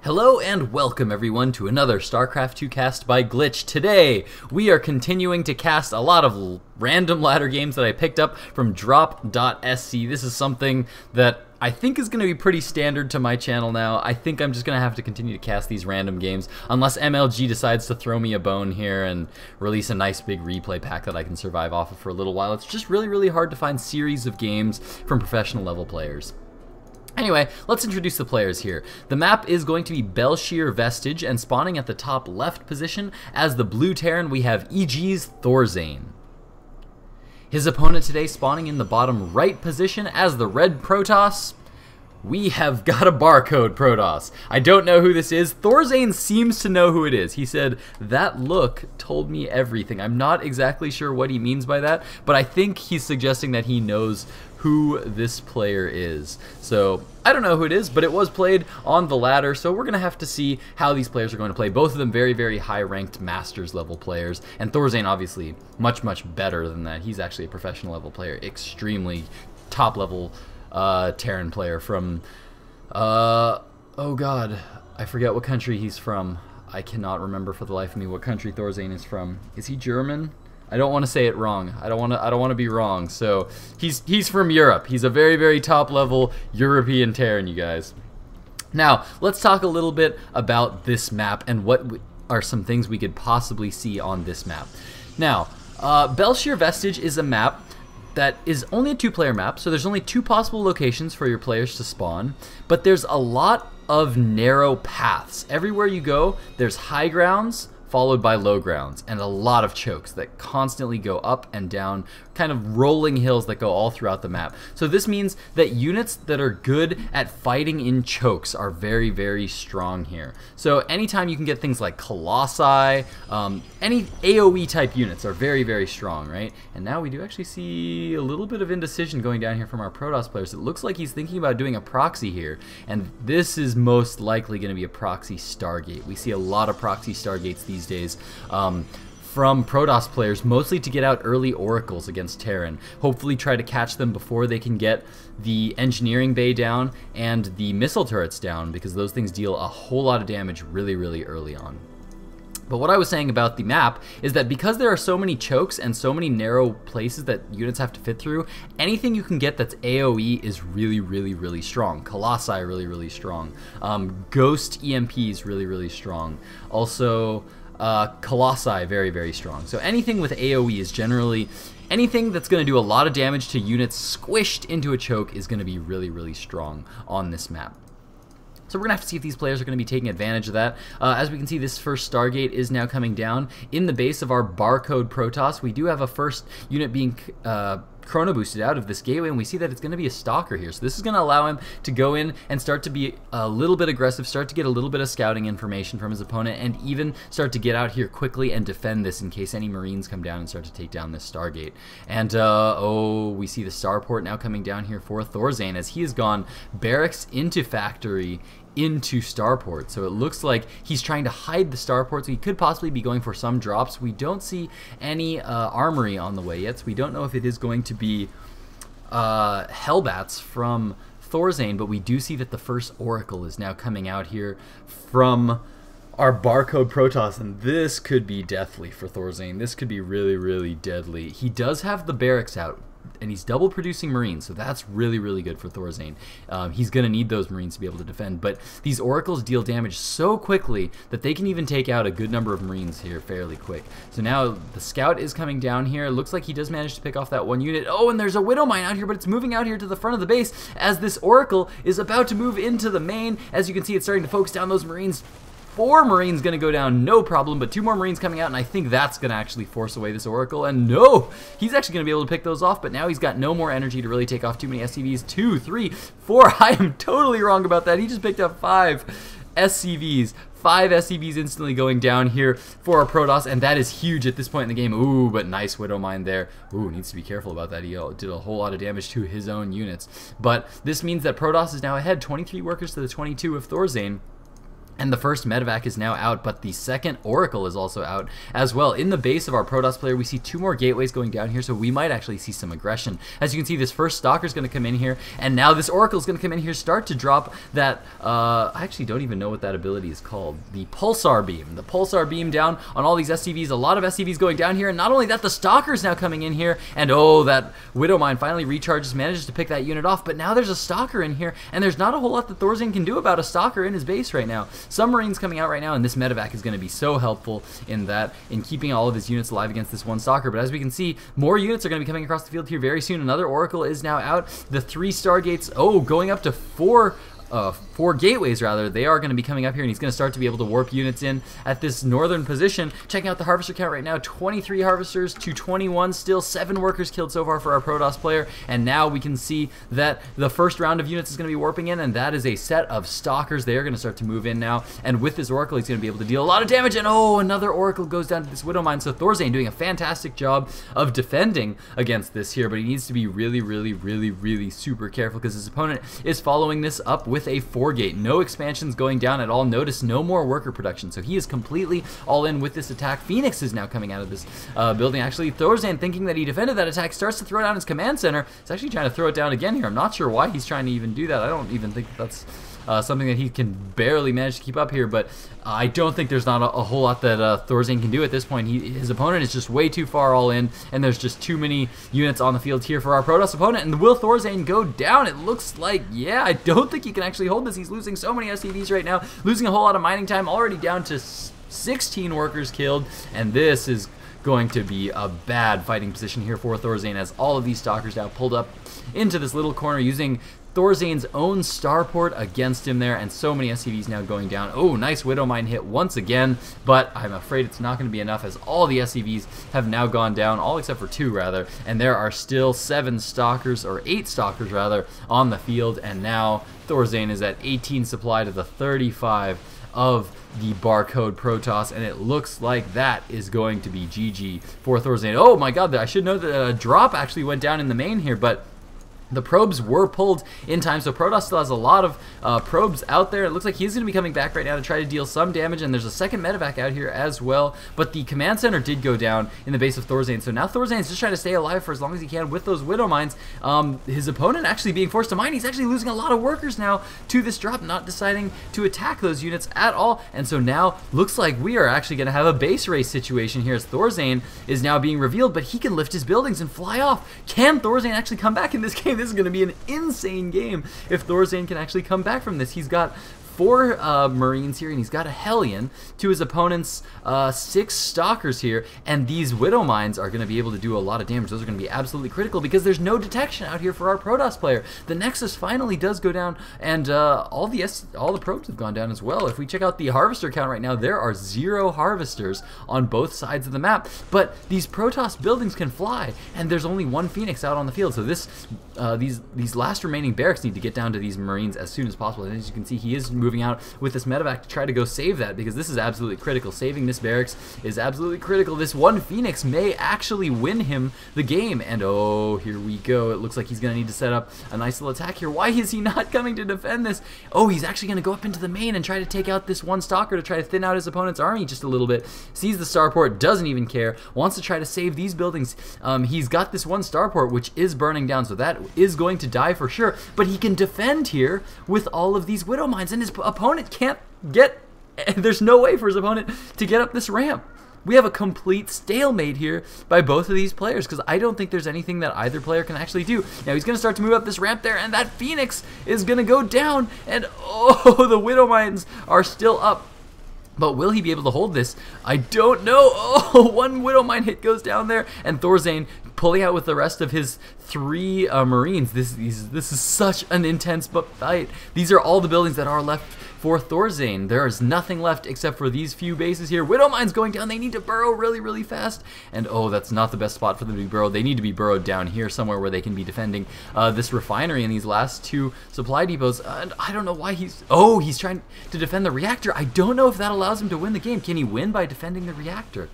Hello and welcome everyone to another StarCraft 2 cast by Glitch. Today, we are continuing to cast a lot of random ladder games that I picked up from drop.sc. This is something that I think is going to be pretty standard to my channel now. I think I'm just going to have to continue to cast these random games unless MLG decides to throw me a bone here and release a nice big replay pack that I can survive off of for a little while. It's just really hard to find series of games from professional level players. Anyway, let's introduce the players here. The map is going to be Bel Shir Vestige, and spawning at the top left position as the blue Terran, we have EGThorZaINRC. His opponent today spawning in the bottom right position as the red Protoss. We have got a barcode Protoss. I don't know who this is. ThorZaINRC seems to know who it is. He said, "That look told me everything." I'm not exactly sure what he means by that, but I think he's suggesting that he knows who this player is. So, I don't know who it is, but it was played on the ladder, so we're going to have to see how these players are going to play. Both of them very high-ranked Masters level players, and ThorZaINRC obviously much better than that. He's actually a professional level player, extremely top-level Terran player from, oh god, I forget what country he's from. I cannot remember for the life of me what country ThorZaINRC is from. Is he German? I don't want to say it wrong. I don't want to be wrong. So he's from Europe. He's a very top level European Terran, you guys. Now let's talk a little bit about this map and what are some things we could possibly see on this map. Now, Bel Shir Vestige is a map that is only a two-player map, so there's only two possible locations for your players to spawn, but there's a lot of narrow paths. Everywhere you go, there's high grounds followed by low grounds, and a lot of chokes that constantly go up and down, kind of rolling hills that go all throughout the map. So this means that units that are good at fighting in chokes are very strong here. So anytime you can get things like Colossi, any AoE type units are very strong, right? And now we do actually see a little bit of indecision going down here from our Protoss players. It looks like he's thinking about doing a proxy here, and this is most likely going to be a proxy Stargate. We see a lot of proxy Stargates these days from Protoss players, mostly to get out early oracles against Terran. Hopefully try to catch them before they can get the engineering bay down and the missile turrets down, because those things deal a whole lot of damage really early on. But what I was saying about the map is that because there are so many chokes and so many narrow places that units have to fit through, anything you can get that's AoE is really strong. Colossi really strong. Ghost EMPs really strong. Also, Colossi very strong. So anything with AoE is generally anything that's going to do a lot of damage to units squished into a choke is going to be really strong on this map. So we're going to have to see if these players are going to be taking advantage of that. As we can see, this first Stargate is now coming down. In the base of our barcode Protoss, we do have a first unit being chrono boosted out of this gateway, and we see that it's going to be a stalker here. So this is going to allow him to go in and start to be a little bit aggressive, start to get a little bit of scouting information from his opponent, and even start to get out here quickly and defend this in case any Marines come down and start to take down this Stargate. And oh, we see the starport now coming down here for ThorZaINRC as he has gone barracks into factory into starport. So it looks like he's trying to hide the starport, so he could possibly be going for some drops. We don't see any armory on the way yet, so we don't know if it is going to be Hellbats from ThorZaINRC, but we do see that the first Oracle is now coming out here from our barcode Protoss, and this could be deathly for ThorZaINRC. This could be really deadly. He does have the barracks out, and he's double producing Marines, so that's really good for ThorZaINRC. He's going to need those Marines to be able to defend, but these Oracles deal damage so quickly that they can even take out a good number of Marines here fairly quick. So now the Scout is coming down here. It looks like he does manage to pick off that one unit. Oh, and there's a Widow Mine out here, but it's moving out here to the front of the base as this Oracle is about to move into the main. As you can see, it's starting to focus down those Marines. 4 Marines going to go down, no problem, but 2 more Marines coming out, and I think that's going to actually force away this Oracle, and no! He's actually going to be able to pick those off, but now he's got no more energy to really take off too many SCVs. 2, 3, 4, I am totally wrong about that. He just picked up 5 SCVs. 5 SCVs instantly going down here for our Protoss, and that is huge at this point in the game. Ooh, but nice Widow Mine there. Ooh, needs to be careful about that. He did a whole lot of damage to his own units. But this means that Protoss is now ahead, 23 workers to the 22 of ThorZaINRC. And the first medevac is now out, but the second Oracle is also out as well. In the base of our Protoss player, we see 2 more gateways going down here, so we might actually see some aggression. As you can see, this first Stalker is going to come in here, and now this Oracle is going to come in here, start to drop that, I actually don't even know what that ability is called. The Pulsar Beam. The Pulsar Beam down on all these SCVs. A lot of SCVs going down here, and not only that, the Stalker is now coming in here, and oh, that Widow Mine finally recharges, manages to pick that unit off, but now there's a Stalker in here, and there's not a whole lot that ThorZaIN can do about a Stalker in his base right now. Some Marines coming out right now, and this medevac is going to be so helpful in keeping all of his units alive against this one Stalker. But as we can see, more units are going to be coming across the field here very soon. Another Oracle is now out. The 3 Stargates, going up to 4 gateways rather, they are going to be coming up here, and he's going to start to be able to warp units in at this northern position. Checking out the harvester count right now, 23 harvesters to 21, still 7 workers killed so far for our Protoss player, and now we can see that the first round of units is going to be warping in, and that is a set of Stalkers. They are going to start to move in now, and with this Oracle, he's going to be able to deal a lot of damage, and another Oracle goes down to this Widow Mine. So ThorZaIN doing a fantastic job of defending against this here, but he needs to be really super careful because his opponent is following this up with a 4-gate. No expansions going down at all. Notice no more worker production. So he is completely all in with this attack. Phoenix is now coming out of this building. Actually, ThorZaIN, thinking that he defended that attack, starts to throw down his command center. He's actually trying to throw it down again here. I'm not sure why he's trying to even do that. I don't even think that's something that he can barely manage to keep up here, but I don't think there's not a whole lot that ThorZaIN can do at this point. His opponent is just way too far all in, and there's just too many units on the field here for our Protoss opponent. And will ThorZaIN go down? It looks like, yeah, I don't think he can actually hold this. He's losing so many SCVs right now, losing a whole lot of mining time, already down to 16 workers killed, and this is going to be a bad fighting position here for ThorZaIN as all of these Stalkers now pulled up into this little corner using ThorZaIN's own starport against him there, and so many SCVs now going down. Oh, nice Widow Mine hit once again, but I'm afraid it's not going to be enough as all the SCVs have now gone down, all except for 2 rather, and there are still 7 Stalkers, or 8 Stalkers rather, on the field, and now ThorZaIN is at 18 supply to the 35 of the Barcode Protoss, and it looks like that is going to be GG for ThorZaIN. Oh my god, I should know that a drop actually went down in the main here, but the probes were pulled in time, so Protoss still has a lot of probes out there. It looks like he's going to be coming back right now to try to deal some damage, and there's a second medevac out here as well, but the command center did go down in the base of ThorZaIN, so now ThorZaIN is just trying to stay alive for as long as he can with those Widow Mines. His opponent actually being forced to mine. He's actually losing a lot of workers now to this drop, not deciding to attack those units at all, and so now looks like we are actually going to have a base race situation here as ThorZaIN is now being revealed, but he can lift his buildings and fly off. Can ThorZaIN actually come back in this game? This is going to be an insane game if ThorZaIN can actually come back from this. He's got 4 Marines here, and he's got a Hellion to his opponent's 6 Stalkers here, and these Widow Mines are going to be able to do a lot of damage. Those are going to be absolutely critical because there's no detection out here for our Protoss player. The Nexus finally does go down, and all the probes have gone down as well. If we check out the harvester count right now, there are 0 harvesters on both sides of the map, but these Protoss buildings can fly, and there's only 1 Phoenix out on the field, so these last remaining barracks need to get down to these Marines as soon as possible. And as you can see, he is moving out with this medevac to try to go save that, because this is absolutely critical. Saving this barracks is absolutely critical. This 1 Phoenix may actually win him the game, and oh, here we go. It looks like he's going to need to set up a nice little attack here. Why is he not coming to defend this? Oh, he's actually going to go up into the main and try to take out this 1 Stalker to try to thin out his opponent's army just a little bit. Sees the starport, doesn't even care, wants to try to save these buildings. He's got this 1 starport which is burning down, so that is going to die for sure, but he can defend here with all of these Widow Mines, and his opponent can't get, there's no way for his opponent to get up this ramp. We have a complete stalemate here by both of these players, because I don't think there's anything that either player can actually do. Now he's going to start to move up this ramp there, and that Phoenix is going to go down, and oh, the Widow Mines are still up. But will he be able to hold this? I don't know. Oh, 1 Widow Mine hit goes down there, and ThorZaIN pulling out with the rest of his 3 Marines. This is such an intense fight. These are all the buildings that are left for ThorZaIN. There is nothing left except for these few bases here. Widow Mines going down. They need to burrow really fast. And oh, that's not the best spot for them to be burrowed. They need to be burrowed down here somewhere where they can be defending this refinery and these last 2 supply depots. And I don't know why he's trying to defend the reactor. I don't know if that allows him to win the game. Can he win by defending the reactor?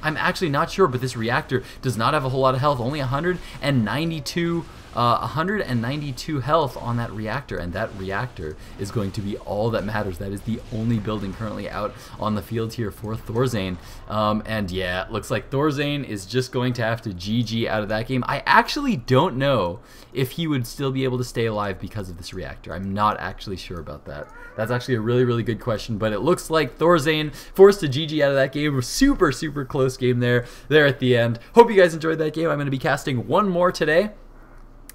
I'm actually not sure, but this reactor does not have a whole lot of health, only 192 192 health on that reactor, and that reactor is going to be all that matters. That is the only building currently out on the field here for ThorZaIN. And yeah, it looks like ThorZaIN is just going to have to GG out of that game. I actually don't know if he would still be able to stay alive because of this reactor. I'm not actually sure about that. That's actually a really, really good question, but it looks like ThorZaIN forced to GG out of that game. Super, super close game there at the end. Hope you guys enjoyed that game. I'm going to be casting one more today,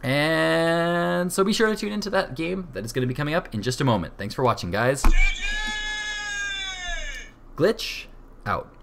and so be sure to tune into that game that is going to be coming up in just a moment. Thanks for watching, guys. Glitch out.